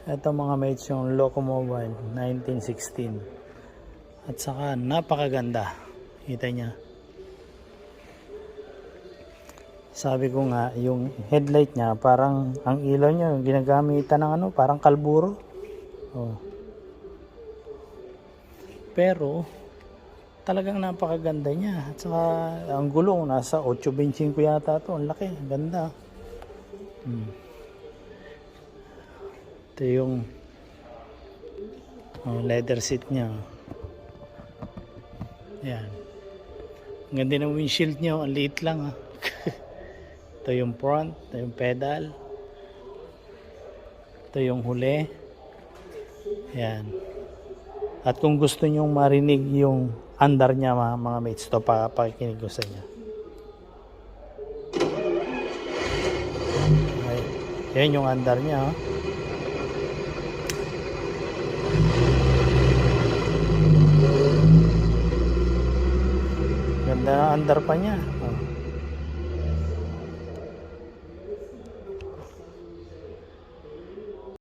Ito mga mates, yung Locomobile 1916. At saka napakaganda. Kita niya. Sabi ko nga, yung headlight niya, parang ang ilaw niya, ginagamitan ng ano, parang kalburo. Oh. Pero, talagang napakaganda niya. At saka, ang gulong, nasa 8.25 yata ito. Ang laki, ganda. Ito yung leather seat niya. Yan. Ang ganda ng windshield niya, ang liit lang. Ito yung front, ito yung pedal. Ito yung huli. Yan. At kung gusto nyong marinig yung andar niya mga mates, ito pakikinig ko sa inyo. Okay. Yan yung andar niya. Ganda ng andar pa niya.